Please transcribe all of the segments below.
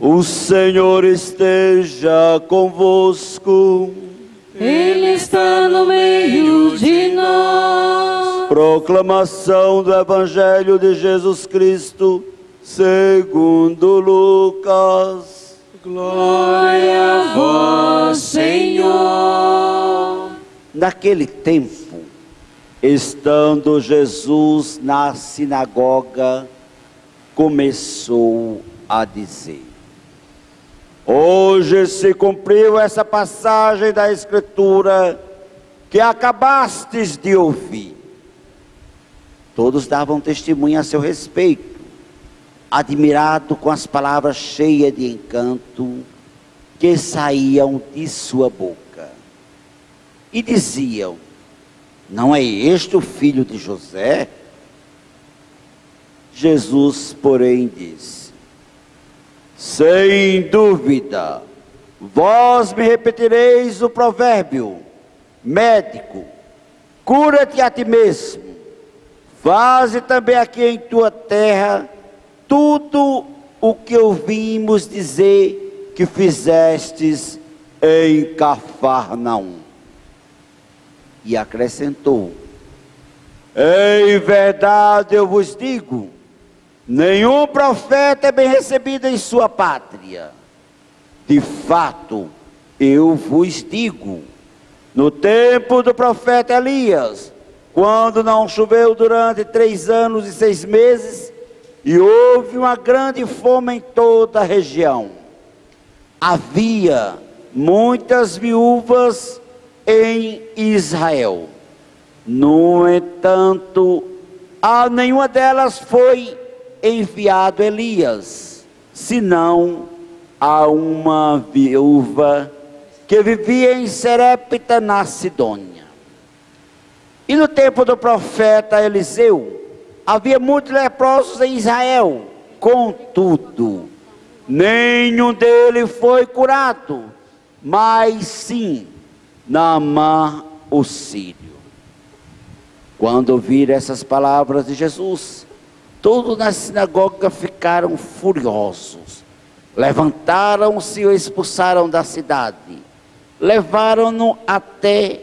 O Senhor esteja convosco. Ele está no meio de nós. Proclamação do Evangelho de Jesus Cristo, segundo Lucas. Glória a vós, Senhor. Naquele tempo, estando Jesus na sinagoga, começou a dizer: hoje se cumpriu essa passagem da Escritura que acabastes de ouvir. Todos davam testemunho a seu respeito, admirado com as palavras cheias de encanto que saíam de sua boca. E diziam: não é este o filho de José? Jesus, porém, disse: sem dúvida, vós me repetireis o provérbio: médico, cura-te a ti mesmo. Faze também aqui em tua terra tudo o que ouvimos dizer que fizestes em Cafarnaum. E acrescentou: em verdade eu vos digo, nenhum profeta é bem recebido em sua pátria. De fato, eu vos digo, no tempo do profeta Elias, quando não choveu durante 3 anos e 6 meses, e houve uma grande fome em toda a região, havia muitas viúvas em Israel. No entanto, a nenhuma delas foi enviado Elias, senão a uma viúva que vivia em Serepta, na Sidônia. E no tempo do profeta Eliseu, havia muitos leprosos em Israel. Contudo, nenhum deles foi curado, mas sim Naamã o sírio. Quando ouviram essas palavras de Jesus, todos na sinagoga ficaram furiosos. Levantaram-se e o expulsaram da cidade. Levaram-no até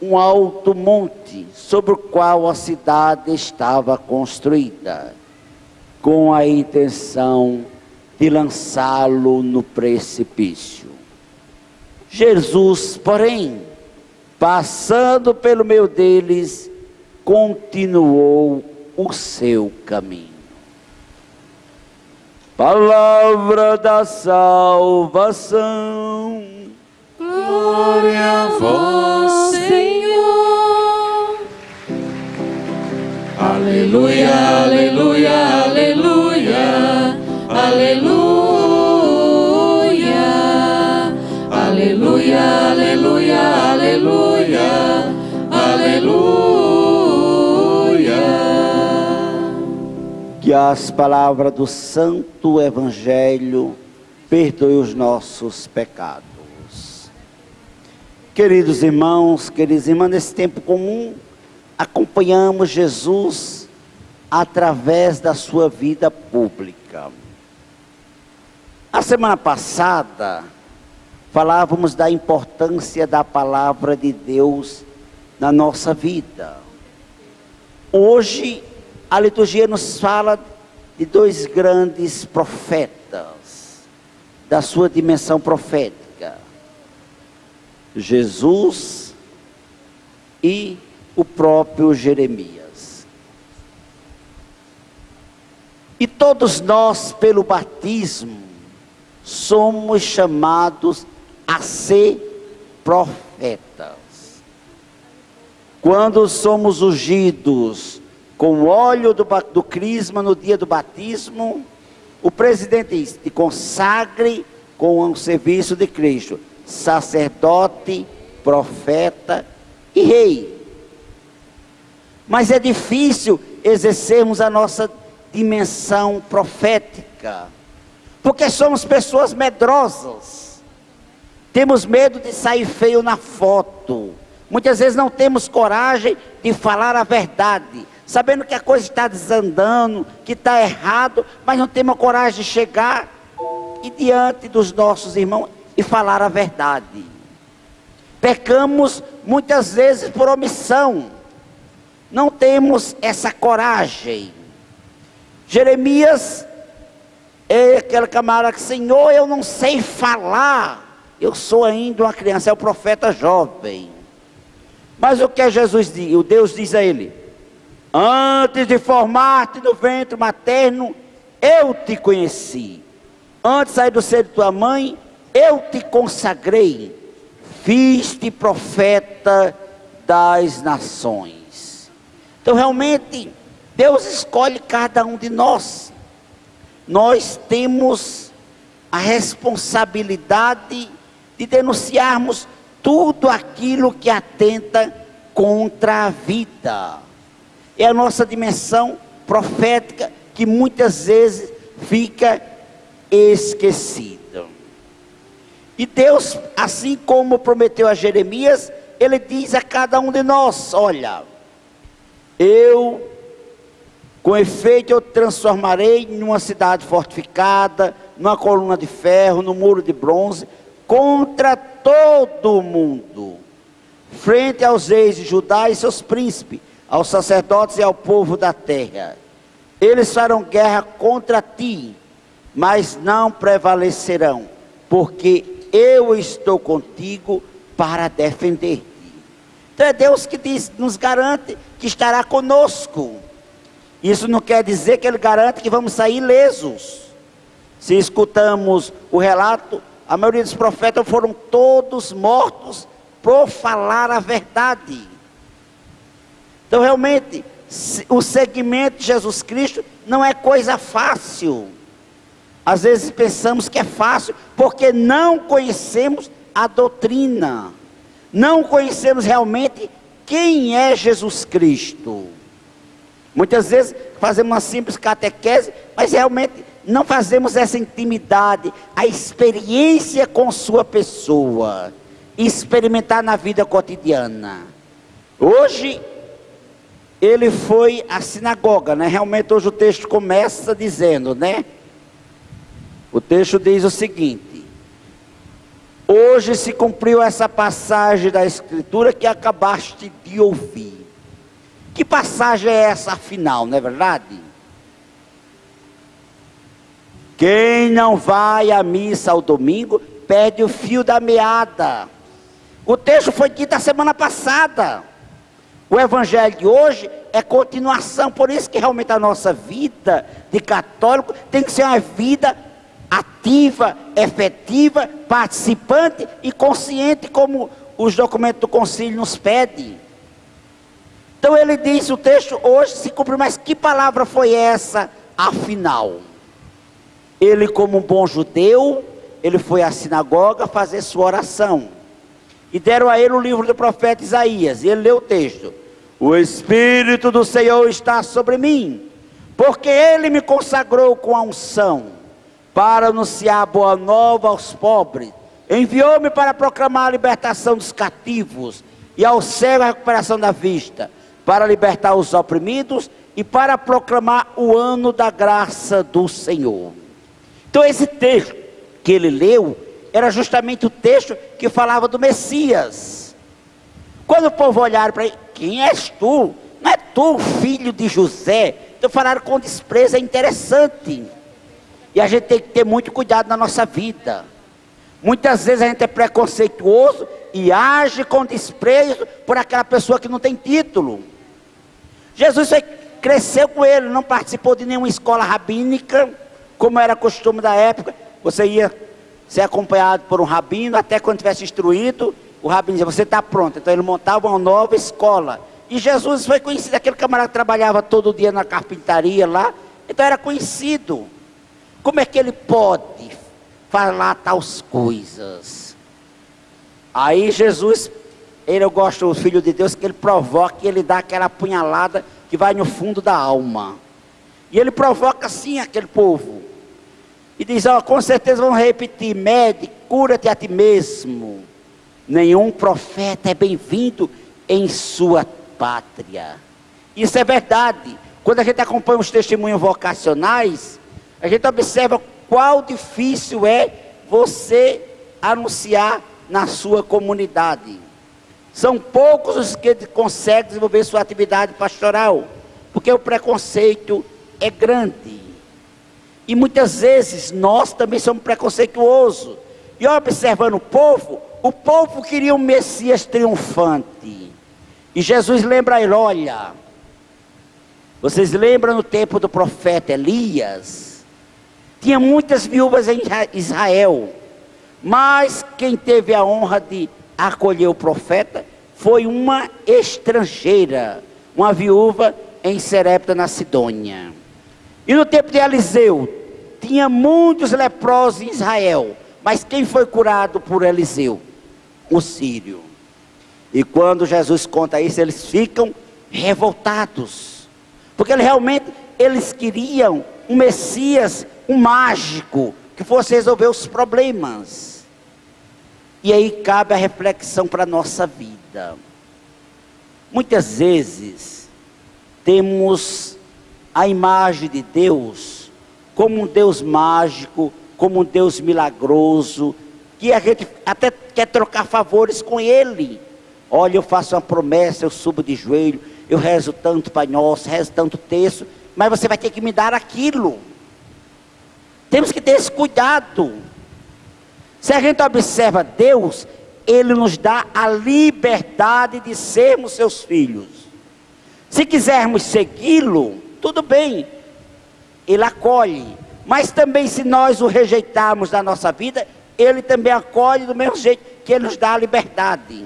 um alto monte, sobre o qual a cidade estava construída, com a intenção de lançá-lo no precipício. Jesus, porém, passando pelo meio deles, continuou o seu caminho. Palavra da salvação. Glória a vós, Senhor. Aleluia, aleluia, aleluia, aleluia, aleluia, aleluia, aleluia, aleluia. Que as palavras do Santo Evangelho perdoem os nossos pecados. Queridos irmãos, queridas irmãs, nesse tempo comum, acompanhamos Jesus através da sua vida pública. A semana passada, falávamos da importância da palavra de Deus na nossa vida. Hoje, a liturgia nos fala de 2 grandes profetas, da sua dimensão profética: Jesus e o próprio Jeremias. E todos nós, pelo batismo, somos chamados a ser profetas. Quando somos ungidos com o óleo do crisma no dia do batismo, o presidente diz: te consagre com o serviço de Cristo, sacerdote, profeta e rei. Mas é difícil exercermos a nossa dimensão profética, porque somos pessoas medrosas, temos medo de sair feio na foto, muitas vezes não temos coragem de falar a verdade, sabendo que a coisa está desandando, que está errado, mas não temos coragem de chegar e diante dos nossos irmãos e falar a verdade. Pecamos muitas vezes por omissão. Não temos essa coragem. Jeremias é aquele camarada que, Senhor, eu não sei falar. Eu sou ainda uma criança, é o profeta jovem. Mas o que Jesus diz? O Deus diz a ele: antes de formar-te no ventre materno, eu te conheci. Antes de sair do seio de tua mãe, eu te consagrei. Fiz-te profeta das nações. Então realmente, Deus escolhe cada um de nós. Nós temos a responsabilidade de denunciarmos tudo aquilo que atenta contra a vida. É a nossa dimensão profética que muitas vezes fica esquecida. E Deus, assim como prometeu a Jeremias, Ele diz a cada um de nós: olha, com efeito eu te transformarei em uma cidade fortificada, numa coluna de ferro, num muro de bronze, contra todo o mundo, frente aos reis de Judá e seus príncipes, aos sacerdotes e ao povo da terra. Eles farão guerra contra ti, mas não prevalecerão, porque eu estou contigo para defender-te. Então é Deus que diz, nos garante que estará conosco. Isso não quer dizer que Ele garante que vamos sair ilesos. Se escutamos o relato, a maioria dos profetas foram todos mortos por falar a verdade. Então realmente, o seguimento de Jesus Cristo não é coisa fácil. Às vezes pensamos que é fácil, porque não conhecemos a doutrina. Não conhecemos realmente quem é Jesus Cristo. Muitas vezes fazemos uma simples catequese, mas realmente não fazemos essa intimidade, a experiência com sua pessoa, experimentar na vida cotidiana. Hoje, ele foi à sinagoga, né? Realmente hoje o texto começa dizendo, né? O texto diz o seguinte: hoje se cumpriu essa passagem da Escritura que acabaste de ouvir. Que passagem é essa afinal, não é verdade? Quem não vai à missa ao domingo, perde o fio da meada. O texto foi dito a semana passada. O evangelho de hoje é continuação. Por isso que realmente a nossa vida de católico tem que ser uma vida ativa, efetiva, participante e consciente, como os documentos do concílio nos pedem. Então ele diz, o texto hoje se cumpre, mas que palavra foi essa afinal? Ele, como um bom judeu, ele foi à sinagoga fazer sua oração. E deram a ele o livro do profeta Isaías. E ele leu o texto: o Espírito do Senhor está sobre mim, porque Ele me consagrou com a unção, para anunciar a boa nova aos pobres. Enviou-me para proclamar a libertação dos cativos, e ao cego a recuperação da vista, para libertar os oprimidos, e para proclamar o ano da graça do Senhor. Então esse texto que ele leu, era justamente o texto que falava do Messias. Quando o povo olharam para ele: quem és tu? Não é tu o filho de José? Então falaram com desprezo. É interessante. E a gente tem que ter muito cuidado na nossa vida. Muitas vezes a gente é preconceituoso e age com desprezo por aquela pessoa que não tem título. Jesus cresceu com ele, não participou de nenhuma escola rabínica, como era costume da época. Você ia ser acompanhado por um rabino, até quando tivesse instruído, o rabino dizia: você está pronto. Então ele montava uma nova escola. E Jesus foi conhecido, aquele camarada que trabalhava todo dia na carpintaria lá, então era conhecido. Como é que ele pode falar tais coisas? Aí Jesus, eu gosto do Filho de Deus, que ele provoca, e ele dá aquela apunhalada que vai no fundo da alma. E ele provoca assim aquele povo. E diz: ó, com certeza vão repetir: mede, cura-te a ti mesmo. Nenhum profeta é bem-vindo em sua pátria. Isso é verdade. Quando a gente acompanha os testemunhos vocacionais, a gente observa qual difícil é você anunciar na sua comunidade. São poucos os que conseguem desenvolver sua atividade pastoral, porque o preconceito é grande. E muitas vezes nós também somos preconceituosos. E observando o povo queria um Messias triunfante. E Jesus lembra a ele: olha, vocês lembram no tempo do profeta Elias? Tinha muitas viúvas em Israel, mas quem teve a honra de acolher o profeta foi uma estrangeira, uma viúva em Serepta, na Sidônia. E no tempo de Eliseu, tinha muitos leprosos em Israel, mas quem foi curado por Eliseu? O sírio. E quando Jesus conta isso, eles ficam revoltados, porque eles queriam um Messias, um mágico, que fosse resolver os problemas. E aí cabe a reflexão para a nossa vida. Muitas vezes temos a imagem de Deus como um Deus mágico, como um Deus milagroso, que a gente até quer trocar favores com Ele. Olha, eu faço uma promessa, eu subo de joelho, eu rezo tanto Pai Nosso, rezo tanto texto, mas você vai ter que me dar aquilo. Temos que ter esse cuidado. Se a gente observa Deus, Ele nos dá a liberdade de sermos seus filhos. Se quisermos segui-lo, tudo bem, Ele acolhe. Mas também, se nós o rejeitarmos da nossa vida, Ele também acolhe do mesmo jeito que Ele nos dá a liberdade.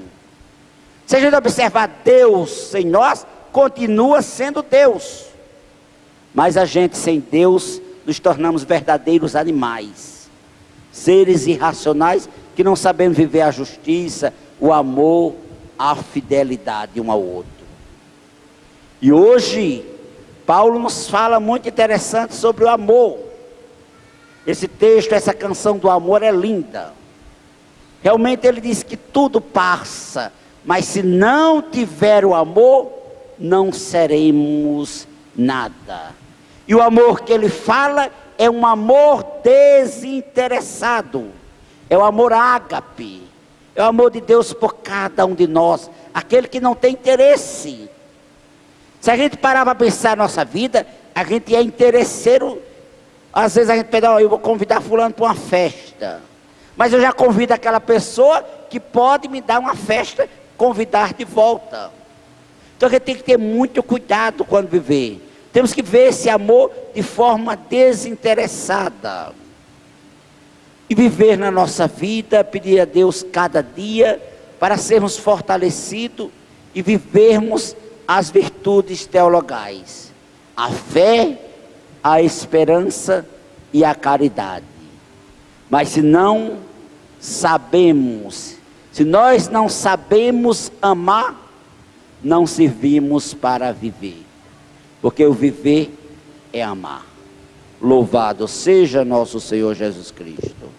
Se a gente observar Deus em nós, continua sendo Deus. Mas a gente sem Deus, nos tornamos verdadeiros animais, seres irracionais que não sabemos viver a justiça, o amor, a fidelidade um ao outro. E hoje Paulo nos fala muito interessante sobre o amor. Esse texto, essa canção do amor é linda. Realmente ele diz que tudo passa, mas se não tiver o amor, não seremos nada. E o amor que ele fala é um amor desinteressado, é o amor ágape, é o amor de Deus por cada um de nós, aquele que não tem interesse. Se a gente parar para pensar na nossa vida, a gente é interesseiro. Às vezes a gente pensa: eu vou convidar fulano para uma festa, mas eu já convido aquela pessoa que pode me dar uma festa, convidar de volta. Então a gente tem que ter muito cuidado quando viver. Temos que ver esse amor de forma desinteressada. E viver na nossa vida, pedir a Deus cada dia, para sermos fortalecidos e vivermos as virtudes teologais. A fé, a esperança e a caridade. Mas se não sabemos, se nós não sabemos amar, não servimos para viver. Porque o viver é amar. Louvado seja nosso Senhor Jesus Cristo.